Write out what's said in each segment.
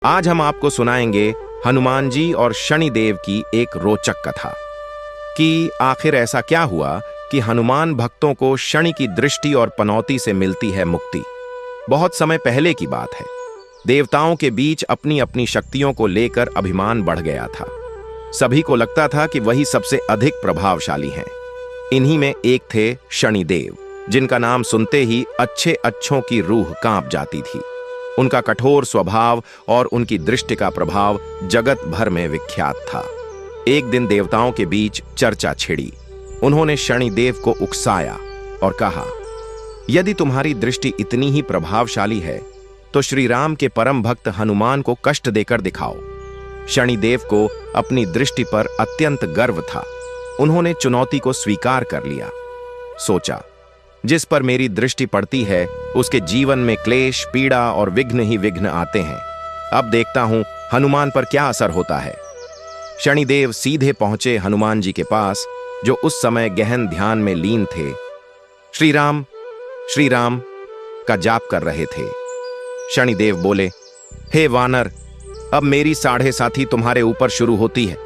आज हम आपको सुनाएंगे हनुमान जी और शनिदेव की एक रोचक कथा कि आखिर ऐसा क्या हुआ कि हनुमान भक्तों को शनि की दृष्टि और पनौती से मिलती है मुक्ति। बहुत समय पहले की बात है। देवताओं के बीच अपनी अपनी शक्तियों को लेकर अभिमान बढ़ गया था। सभी को लगता था कि वही सबसे अधिक प्रभावशाली हैं। इन्हीं में एक थे शनिदेव, जिनका नाम सुनते ही अच्छे अच्छों की रूह कांप जाती थी। उनका कठोर स्वभाव और उनकी दृष्टि का प्रभाव जगत भर में विख्यात था। एक दिन देवताओं के बीच चर्चा छिड़ी। उन्होंने शनिदेव को उकसाया और कहा, यदि तुम्हारी दृष्टि इतनी ही प्रभावशाली है तो श्री राम के परम भक्त हनुमान को कष्ट देकर दिखाओ। शनिदेव को अपनी दृष्टि पर अत्यंत गर्व था। उन्होंने चुनौती को स्वीकार कर लिया। सोचा, जिस पर मेरी दृष्टि पड़ती है उसके जीवन में क्लेश, पीड़ा और विघ्न ही विघ्न आते हैं। अब देखता हूं हनुमान पर क्या असर होता है। शनिदेव सीधे पहुंचे हनुमान जी के पास, जो उस समय गहन ध्यान में लीन थे। श्री राम का जाप कर रहे थे। शनिदेव बोले, हे वानर, अब मेरी साढ़े साथी तुम्हारे ऊपर शुरू होती है।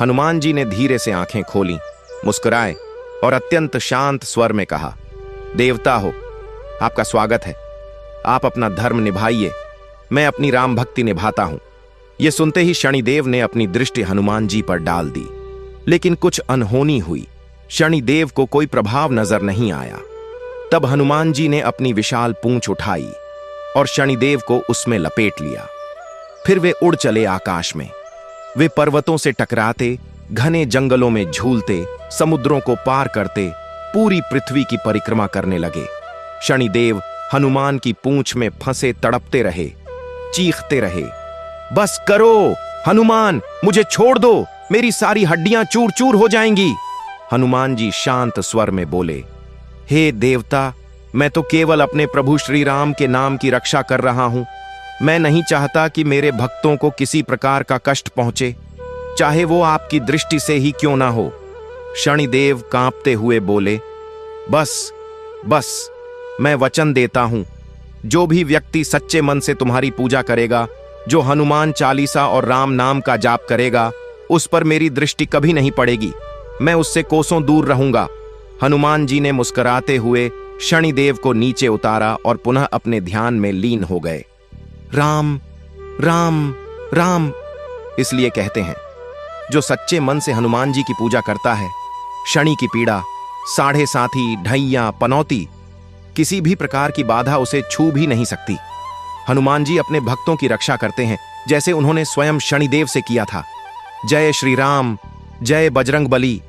हनुमान जी ने धीरे से आंखें खोली, मुस्कुराए और अत्यंत शांत स्वर में कहा, देवता हो, आपका स्वागत है। आप अपना धर्म निभाइए, मैं अपनी राम भक्ति निभाता हूं। यह सुनते ही शनिदेव ने अपनी दृष्टि हनुमान जी पर डाल दी, लेकिन कुछ अनहोनी हुई। शनिदेव को कोई प्रभाव नजर नहीं आया। तब हनुमान जी ने अपनी विशाल पूंछ उठाई और शनिदेव को उसमें लपेट लिया। फिर वे उड़ चले आकाश में। वे पर्वतों से टकराते, घने जंगलों में झूलते, समुद्रों को पार करते पूरी पृथ्वी की परिक्रमा करने लगे। शनिदेव हनुमान की पूंछ में फंसे तड़पते रहे, चीखते रहे, बस करो हनुमान, मुझे छोड़ दो, मेरी सारी हड्डियां चूर चूर हो जाएंगी। हनुमान जी शांत स्वर में बोले, हे देवता, मैं तो केवल अपने प्रभु श्री राम के नाम की रक्षा कर रहा हूं। मैं नहीं चाहता कि मेरे भक्तों को किसी प्रकार का कष्ट पहुंचे, चाहे वो आपकी दृष्टि से ही क्यों ना हो। शनिदेव कांपते हुए बोले, बस मैं वचन देता हूं, जो भी व्यक्ति सच्चे मन से तुम्हारी पूजा करेगा, जो हनुमान चालीसा और राम नाम का जाप करेगा, उस पर मेरी दृष्टि कभी नहीं पड़ेगी। मैं उससे कोसों दूर रहूंगा। हनुमान जी ने मुस्कुराते हुए शनिदेव को नीचे उतारा और पुनः अपने ध्यान में लीन हो गए। राम राम राम इसलिए कहते हैं, जो सच्चे मन से हनुमान जी की पूजा करता है, शनि की पीड़ा, साढ़े साथी, ढैया, पनौती, किसी भी प्रकार की बाधा उसे छू भी नहीं सकती। हनुमान जी अपने भक्तों की रक्षा करते हैं, जैसे उन्होंने स्वयं शनिदेव से किया था। जय श्री राम, जय बजरंग बली।